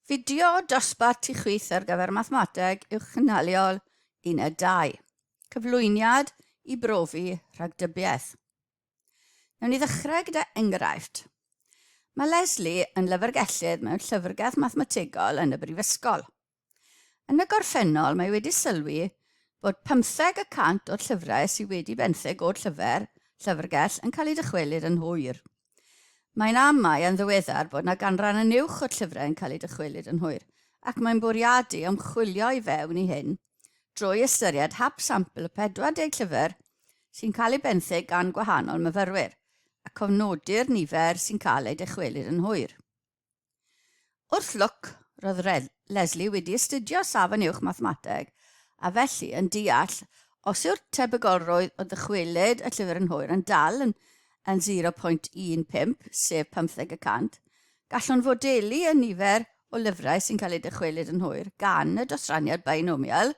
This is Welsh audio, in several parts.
Fideo dosbarth i chwith ar gyfer mathemateg uwchynhaliol 1-2. Cyflwyniad i brofi rhagdybiaeth. Nawn ni ddechrau gyda enghraifft. Mae Leslie yn lyfrgellydd mewn llyfrgell mathemategol yn y brifysgol. Yn y gorffennol mae wedi sylwi bod 15% o'r llyfrau sydd wedi benthyg o'r llyfrgell yn cael eu dychwelyd yn hwyr. Mae'n amau yn ddiweddar bod yna ganran yn uwch o'r llyfrau yn cael eu dychwelyd yn hwyr, ac mae'n bwriadu ymchwilio i fewn i hyn drwy ystyried hap sampl y 40 llyfr sy'n cael eu benthyg gan gwahanol myfyrwyr, a cofnodi'r nifer sy'n cael eu dychwelyd yn hwyr. Wrth lwc, roedd Leslie wedi astudio safon uwch mathemateg, a felly yn deall os yw'r tebygolrwydd o ddychwelyd y llyfr yn hwyr yn dal yn 0.15, sef 15%, gallwn fodelu y nifer o lyfrau sy'n cael eu dychwelyd yn hwyr gan y dosraniad binomial,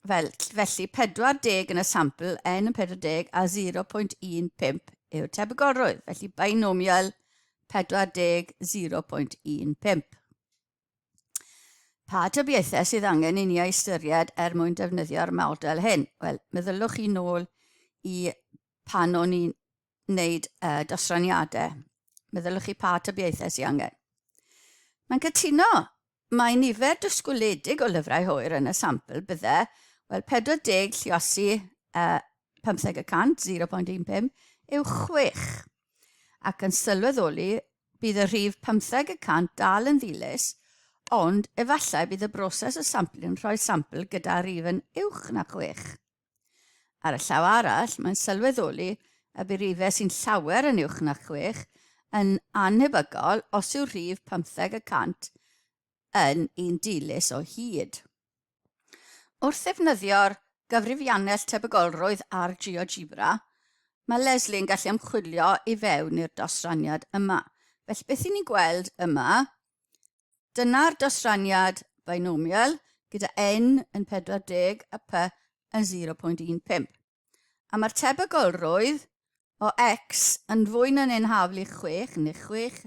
felly 40 yn y sampl n yn 40 a 0.15 yw'r tebygolrwydd, felly binomial 40, 0.15. Pa tybiaethau sydd angen i ni ystyried mwyn defnyddio'r model hyn? Wel, meddylwch chi nôl i pan o'n i'n wneud dosraniadau. Meddylwch chi pa tybiaethau sydd angen. Mae'n cytuno mae nifer dysgwledig o lyfrau hwyr yn y sampl bydde, wel 40 lluosi 15%, 0.15, yw 6. Ac yn sylweddoli bydd y rhif 15% dal yn ddilys, ond efallai bydd y broses y sampl yn rhoi sampl gyda rhif yn uwch na 6. Ar y llaw arall, mae'n sylweddoli y bydd rifau sy'n llawer yn uwch na 6 yn annhebygol os yw rhif 15% yn un dilys o hyd. Wrth ddefnyddio'r gyfrifiannell tebygolrwydd ar GeoGebra, mae Leslie yn gallu ymchwilio i fewn i'r dosraniad yma. Felly beth i ni'n gweld yma, dyna'r dosraniad binomial gyda n yn 40 a p yn 0.15. A mae'r tebygolrwydd o x yn fwy na'n unhaflu 6, neu 6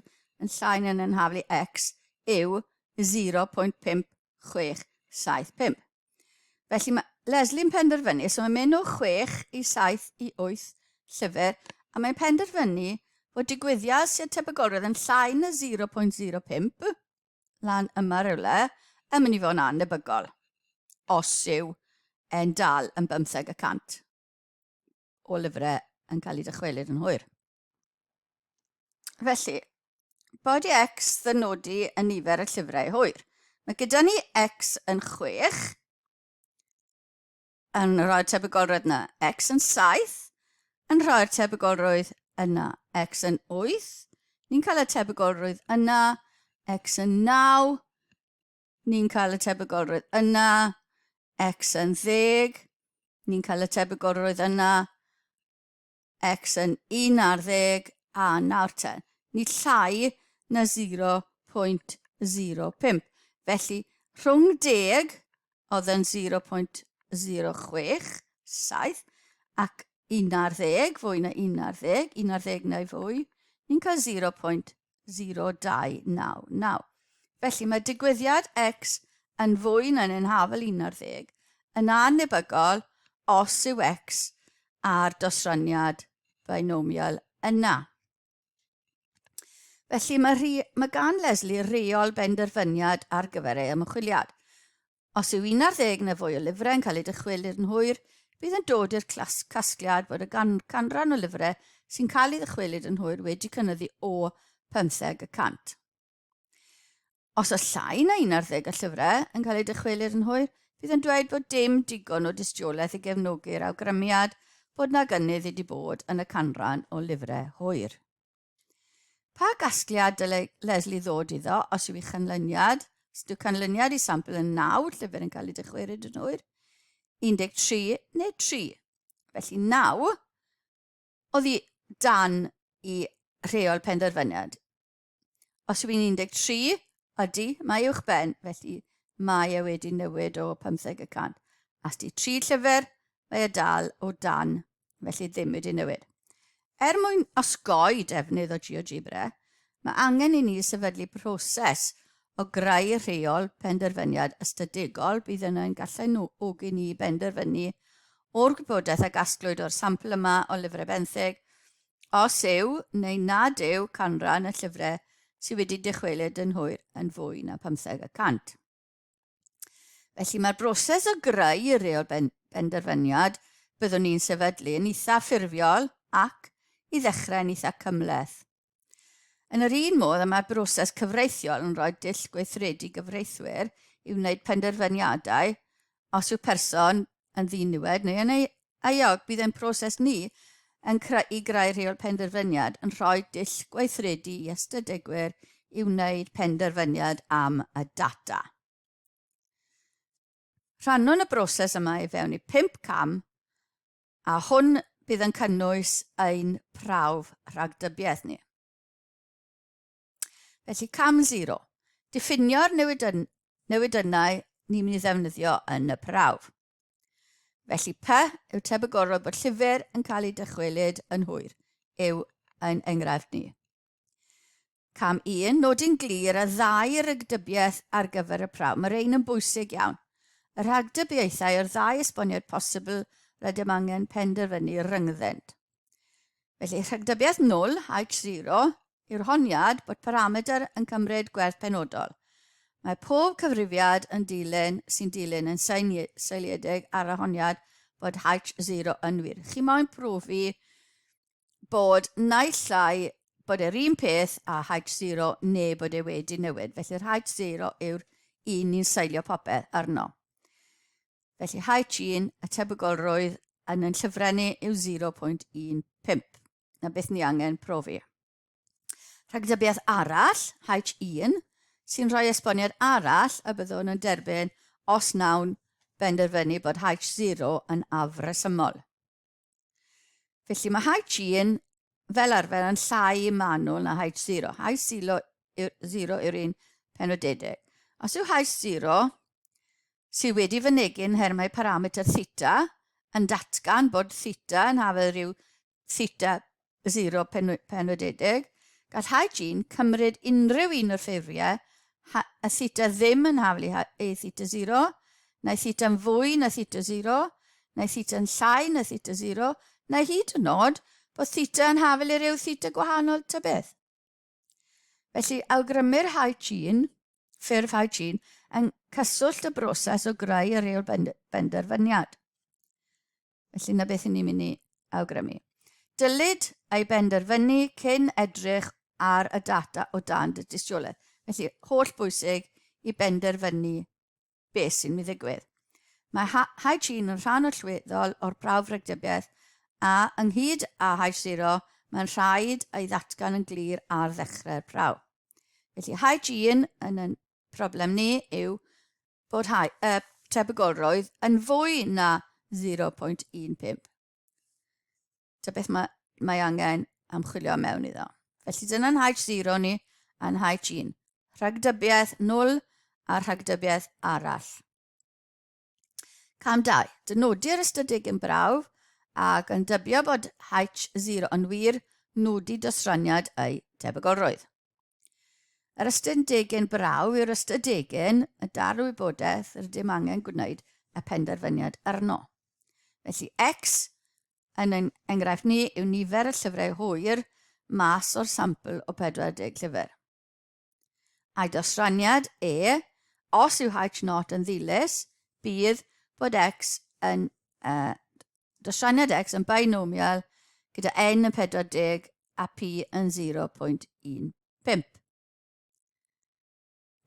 yn llai na'n unhaflu x, yw 0.565. Felly mae Leslie'n penderfynu, so mae'n mynd o 6 i 7 i 8 llyfr, a mae'n penderfynu fod digwyddiad sydd tebygolrwydd yn llai na 0.05 lan yma rywle, yn mynd i fod yn annhebygol, os yw yn dal yn 15% o lyfrau yn cael ei dychwelyd yn hwyr. Felly, bod i x ddynodi y nifer y llyfrau hwyr. Mae gyda ni x yn 6, yn rhoi'r tebygolrwydd yna x yn 7, yn rhoi'r tebygolrwydd yna x yn 8, ni'n cael y tebygolrwydd yna x yn 9, ni'n cael y tebygolrwydd yna x yn 10, ni'n cael y tebygolrwydd yna x yn 11 a nawr te. Ni llai na 0.05. Felly, rhwng 10 oedd yn 0.06, 7, ac 11, fwy na 11, 11 neu fwy, ni'n cael 0.0299. Felly, mae digwyddiad x yn fwy na'n unhafel 11 yn annhebygol os yw x a'r dosraniad binomial yna. Felly mae gan Leslie reol benderfyniad ar gyfer ei ymchwiliad. Os yw 11 neu fwy o lyfrau yn cael ei dychwelyd yn hwyr, bydd yn dod i'r casgliad bod y canran o lyfrau sy'n cael ei dychwelyd yn hwyr wedi cynyddu o 15%. Os y llai na 11 y llyfrau yn cael ei dychwelyd yn hwyr, bydd yn dweud bod dim digon o dystiolaeth i gefnogi'r awgrymiad bod na gynnydd wedi bod yn y canran o lyfrau hwyr. Pa gasgliad dylai Leslie ddod iddo os yw canlyniad? Os yw canlyniad i sampl yn 9 llyfr yn cael ei dychwelyd yn hwyr? 13 neu 3. Felly 9 oedd i dan i reol penderfyniad. Os yw 13, ydy, mae uwch ben, felly mae wedi newid o 15%. As di 3 llyfr, mae e dal o dan, felly ddim wedi newid. Mwyn osgoi defnydd o GeoGebra, mae angen i ni sefydlu proses o greu rheol penderfyniad ystadegol bydd yna'n gallu ogi ni benderfynu o'r gwybodaeth a gasglwyd o'r sampl yma o lyfrau benthyg, os yw neu nad yw canran y llyfrau sydd wedi dychwelyd yn hwyr yn fwy na 15%. Felly mae'r broses o greu reol benderfyniad byddwn ni'n sefydlu yn eitha ffurfiol ac i ddechrau'n eitha cymleth. Yn yr un modd, mae'r broses cyfreithiol yn rhoi dull gweithredu gyfreithwyr i wneud penderfyniadau os yw person yn ddiniwed neu yn euog. Bydd ein proses ni i greu reol penderfyniad yn rhoi dull gweithredu i ystadegwyr i wneud penderfyniad am y data. Rhannwn y broses yma i fewn i 5 cam, a hwn bydd yn cynnwys ein prawf rhagdybiaeth ni. Felly cam 0. Diffinio'r newidynau ni'n mynd i ddefnyddio yn y prawf. Felly P yw tebygorol bod llyfr yn cael ei dychwelyd yn hwyr, yw ein enghraifft ni. Cam 1. Nodyn glir a 2 rhagdybiaeth ar gyfer y prawf. Mae'r ein yn bwysig iawn. Y rhagdybiaethau yw'r 2 esboniad posibl rydym angen penderfynu rhyngddynt. Felly rhagdybiaeth 0, H0, yw'r honiad bod parametr yn cymryd gwerth penodol. Mae pob cyfrifiad sy'n dilyn yn seiliedig ar y honiad bod H0 yn wir. Chi moyn profi bod naill llai bod yr un peth a H0 neu bod e wedi newid. Felly'r H0 yw'r un ni'n seilio popeth arno. Felly H1, y tebygolrwydd yn llyfrau ni yw 0.15. Na beth ni angen profi. Rhagdybiaeth arall, H1, sy'n rhoi esboniad arall y byddwn yn derbyn os nawn benderfynu bod H0 yn afresymol. Felly mae H1 fel arfer yn llai manwl na H0. H0 yw'r un penodedig. Os yw H0 sydd wedi fynegin her mae parametr theta yn datgan bod theta yn hafel rhyw theta 0 penodedig, gall H1 cymryd unrhyw un o'r ffurfiau y theta ddim yn hafel ei theta 0, neu theta yn fwy na theta 0, neu theta yn llai na theta 0, neu hyd yn oed bod theta yn hafel i ryw theta gwahanol ta beth. Felly awgrymir H1, ffurf H1, yn cyswllt y broses o greu y reol benderfyniad. Felly na beth ni'n mynd i awgrymu. Dylid ei benderfynu cyn edrych ar y data o dan y dystiolaeth. Felly, holl bwysig i benderfynu beth sy'n mynd i ddigwydd. Mae H1 yn rhan allweddol o'r prawf rhagdybiaeth a ynghyd â H0 mae'n rhaid ei ddatgan yn glir ar ddechrau'r prawf. Felly H1 yn y problem ni yw bod tebygolrwydd yn fwy na 0.15. Ta beth mae angen amchwilio mewn iddo. Felly dyna'n H0 ni a'n H1. Rhagdybiaeth 0 a rhagdybiaeth arall. Cam 2. Dynodir ystadeg yn brawf ac yn dybio bod H0 yn wir, nodi dosraniad ei tebygolrwydd. Yr ystadegyn brawf yw'r ystadegyn y dar wybodaeth rydym angen gwneud y penderfyniad arno. Felly X yn enghraifft ni yw nifer y llyfrau hwyr mas o'r sampl o 40 llyfr. A'i dosraniad E, os yw H0 yn ddilys, bydd bod X yn dosraniad X yn binomial gyda N yn 40 a P yn 0.15.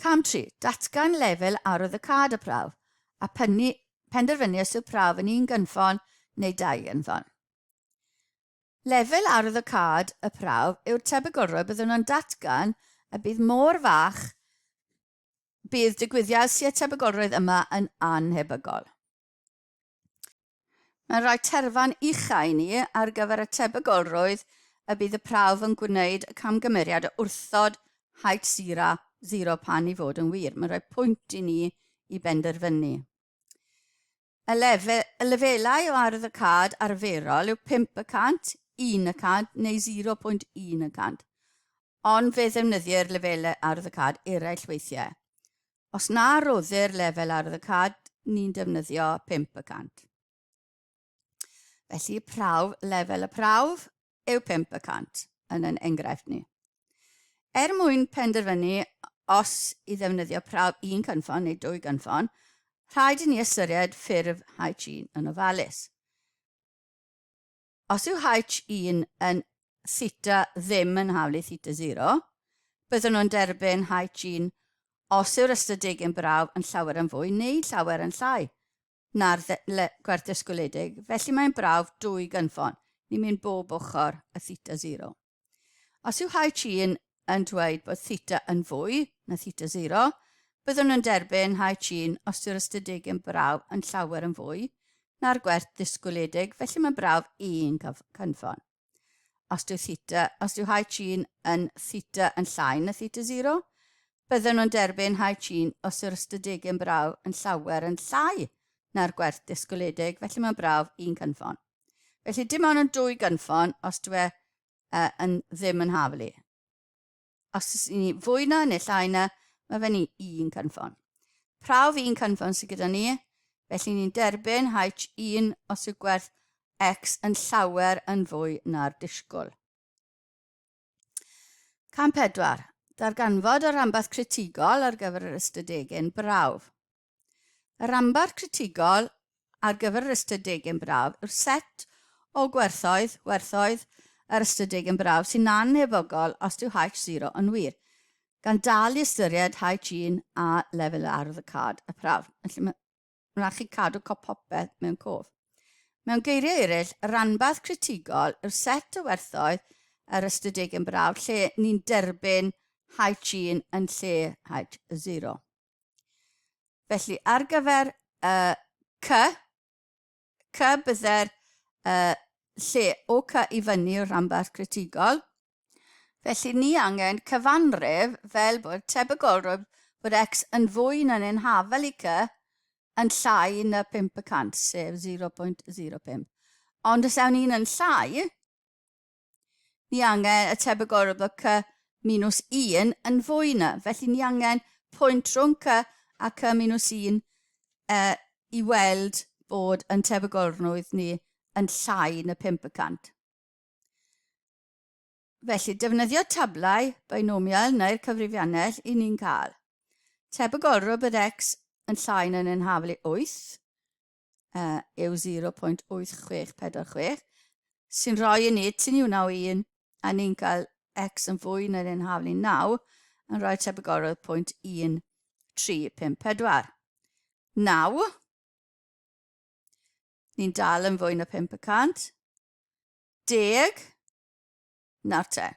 Cam 3. Datgan lefel arwyddocâd y prawf a penderfynu os yw prawf yn un gynffon neu 2 gynffon. Lefel arwyddocâd y prawf yw'r tebygolrwydd byddwn nhw'n datgan a bydd mor fach bydd digwyddiad sy'n tebygolrwydd yma yn anhebygol. Mae'n rhoi terfan uchaf i ni ar gyfer y tebygolrwydd y bydd y prawf yn gwneud y camgymeriad o wrthod H0 pan i fod yn wir. Mae'n rhoi pwynt i ni i benderfynu. Y lefelau o arwyddocâd arferol yw 5%, 1% neu 0.1%. Ond fe ddefnyddir lefelau arwyddocâd eraill weithiau. Os na roddir lefel arwyddocad, ni'n defnyddio 5%. Felly prawf, lefel y prawf yw 5% yn yn enghraifft ni. Mwyn penderfynu os i ddefnyddio prawf 1 cynffon neu 2 cynffon, rhaid i ni ystyried ffurf H1 yn ofalus. Os yw H1 yn theta ddim yn hawlu theta 0, byddwn nhw'n derbyn H1 os yw'r ystadegyn brawf yn llawer yn fwy neu llawer yn llai na'r gwerth ysgoledig, felly mae'n brawf 2 gynffon. Ni'n mynd bob ochr y theta 0. Os yw H1 yn dweud bod theta yn fwy na theta 0, byddwn nhw'n derbyn H1 os yw'r ystadegyn brawf yn llawer yn fwy na'r gwerth ddisgwledig, felly mae brawf 1 cynffon. Os yw H1 yn theta yn llai na theta 0, byddwn nhw'n derbyn H1 os yw'r ystadegyn brawf yn llawer yn llai na'r gwerth disgwledig, felly mae'n brawf 1 cynffon. Felly dim ond yn 2 gynffon os dwi yn ddim yn haflu. Os ni fwy na neu llai na, mae fe'n 1 cynffon. Prawf 1 cynffon sydd gyda ni, felly ni'n derbyn H1 os yw gwerth x yn llawer yn fwy na'r disgwyl. Cam 4. Darganfod y rhanbarth critigol ar gyfer yr ystadegyn brawf. Y rhanbarth critigol ar gyfer yr ystadegyn brawf yw'r set o werthoedd yr ystadegyn brawf sy'n annhebygol os yw H0 yn wir, gan dal i ystyried H1 a lefel arwyddocad y prawf. Felly mae'n rhaid chi cadw popeth mewn cof. Mewn geiriau eraill, y rhanbarth critigol yw'r set o werthoedd yr ystadegyn brawf lle ni'n derbyn H1 yn lle H0. Felly, ar gyfer C bydde'r lle o C i fyny yw'r rhanbarth critigol. Felly, ni angen cyfanrif fel bod tebygolrwydd bod x yn fwy na'n hafel i C yn llai na 5%, sef 0.05. Ond os awn ni'n yn llai, ni angen y tebygolrwydd bod C minus 1 yn fwy na. Felly, ni angen pwynt rhwng C a C minus 1 i weld bod yn tebygolrwydd ni yn llai na 5%. Felly, defnyddio tablau binomial neu'r cyfrifiannell i ni'n cael. Tebygolrwydd bod x yn llai na'n haflu 8 yw 0.8646 sy'n rhoi i ni tyn yw 1 a ni'n cael x yn fwy na'n haflu 9 yn rhoi tebygolrwydd 0.1354. 9 ni'n dal yn fwy na 5%. 10 nawr te.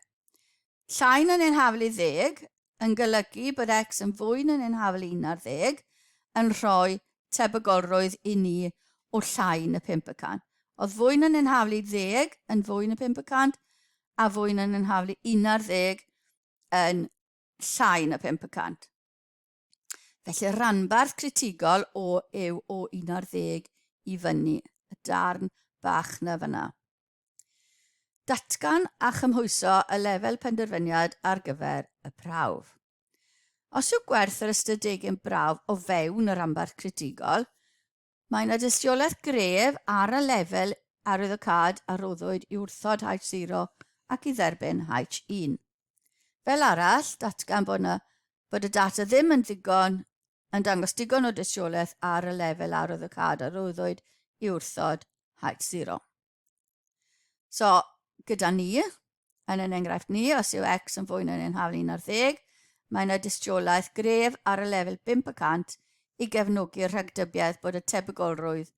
Llai na'n haflu 10 yn golygu bod x yn fwy na'n haflu 1 ar 10 yn rhoi tebygolrwydd i ni o llai na 5%. Oedd fwy na'n haflu 10 yn fwy na 5% a fwy na'n haflu 1 ar 10 yn llai na 5%. Felly rhanbarth critigol yw o 1 ar 10 i fyny, y darn bach na fyna. Datgan a chymhwyso y lefel penderfyniad ar gyfer y prawf. Os yw gwerth yr ystadegyn brawf o fewn y rhanbarth critigol, mae yna dystiolaeth gref ar y lefel arwyddocad a roddwyd i wrthod H0 ac i dderbyn H1. Fel arall, datgan bod y data ddim yn ddigon yn dangos digon o dystiolaeth ar y lefel arwyddocad a roddwyd i wrthod H0. So, gyda ni, yn yn enghraifft ni, os yw x yn fwy na'n haflu 1 ar 10, mae yna dystiolaeth gref ar y lefel 5% i gefnogi'r rhagdybiaeth bod y tebygolrwydd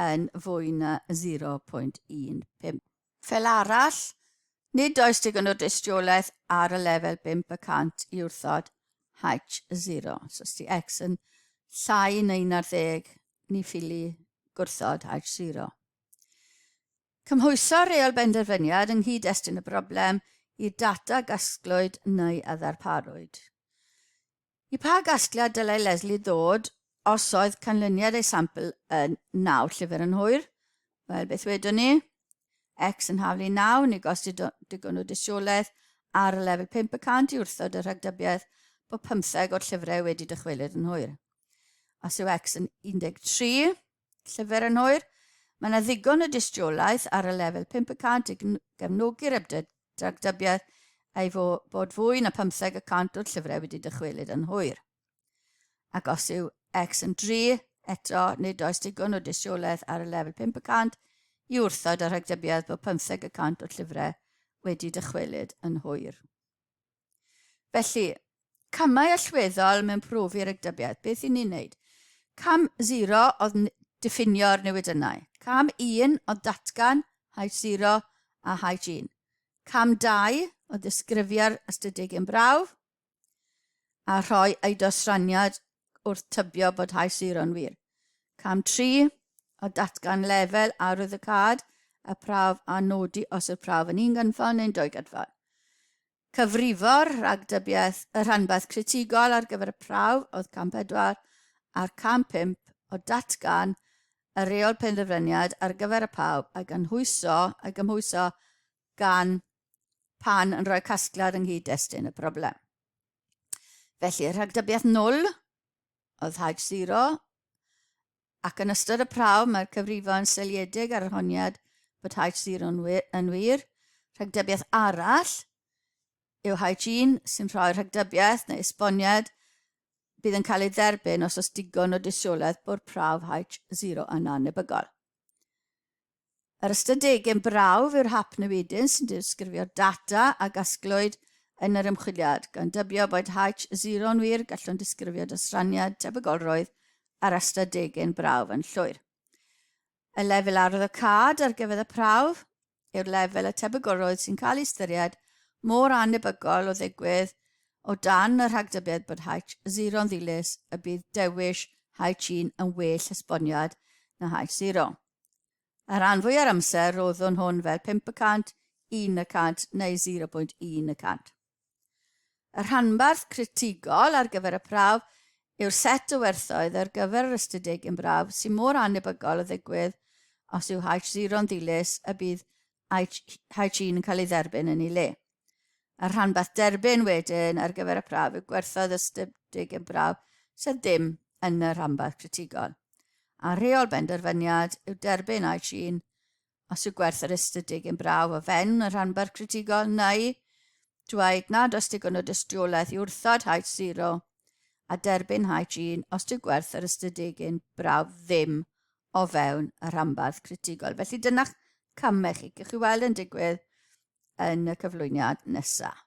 yn fwy na 0.15. Fel arall, nid oes digon o dystiolaeth ar y lefel 5% i wrthod H0. So, os di x yn llai na 1 ar 10, ni ffili gwrthod H0. Cymhwyso reol benderfyniad yng nghyd-destun y broblem i data gasglwyd neu addarparwyd. I pa gasgliad dylai Leslie ddod os oedd canlyniad ei sampl yn 9 llyfr yn hwyr? Wel, beth wedwn ni? X yn haflu 9, neu gosti digon o dystiolaeth ar y lefel 5% i wrthod y rhagdybiaeth bod 15 o'r llyfrau wedi dychwelyd yn hwyr. Os yw X yn 13 llyfr yn hwyr, mae yna ddigon o dystiolaeth ar y lefel 500 i gefnogi'r rhagdybiaeth ei bod fwy na 15% o'r llyfrau wedi dychwelyd yn hwyr. Ac os yw X yn 3, eto nid oes digon o dystiolaeth ar y lefel 500 i wrthod y rhagdybiaeth bod 15% o'r llyfrau wedi dychwelyd yn hwyr. Felly, camau allweddol mewn profi rhagdybiaeth, beth i ni'n neud? Cam 0 oedd diffinio'r newidynau. Cam 1 oedd datgan H0 a H1. Cam 2 oedd disgrifio'r ystadegyn brawf a rhoi ei dosraniad wrth tybio bod H0 yn wir. Cam 3 oedd datgan lefel arwyddocad y prawf a nodi os yw'r prawf yn un gynffon neu'n dwy gynffon. Cyfrifo'r rhagdybiaeth y rhanbarth critigol ar gyfer y prawf oedd cam 4 a'r cam 5 o datgan y reol penderfyniad ar gyfer y pawb a gymhwyso gan pan yn rhoi casgliad ynghyd destun y broblem. Felly, rhagdybiaeth 0 oedd H0 ac yn ystod y prawf mae'r cyfrifon seiliedig ar yr honiad bod H0 yn wir. Rhagdybiaeth arall yw H1 sy'n rhoi rhagdybiaeth neu esboniad bydd yn cael ei dderbyn os oes digon o dystiolaeth bod prawf H0 yn annebygol. Yr ystadegyn brawf yw'r hap newidyn sy'n disgrifio data a gasglwyd yn yr ymchwiliad, gan dybio bod H0 yn wir gallwn disgrifio dosraniad tebygolrwydd ar ystadegyn brawf yn llwyr. Y lefel arwyddocad ar gyfer y prawf yw'r lefel y tebygolrwydd sy'n cael ei ystyried mor annebygol o ddigwydd o dan y rhagdybiaeth bod H0 yn ddilys y bydd dewis H1 yn well esboniad na H0. Y rhan fwy ar amser roeddwn hwn fel 5%, 1% neu 0.1%. Y rhanbarth critigol ar gyfer y prawf yw'r set o werthoedd ar gyfer yr ystadegyn braf sy'n mor annebygol o ddigwydd os yw H0 yn ddilys y bydd H1 yn cael ei dderbyn yn ei le. Y rhanbarth derbyn wedyn ar gyfer y prawf yw gwerthoedd ystadegyn braf sydd ddim yn y rhanbarth critigol. A reol benderfyniad yw derbyn H1 os yw gwerth yr ystadegyn braf o fewn y rhanbarth critigol neu dweud nad oes digon o dystiolaeth i wrthod H0 a derbyn H1 os yw gwerth yr ystadegyn braf ddim o fewn y rhanbarth critigol. Felly dyna'ch camau chi. Gwych chi weld yn digwydd yn y cyflwyniad nesaf.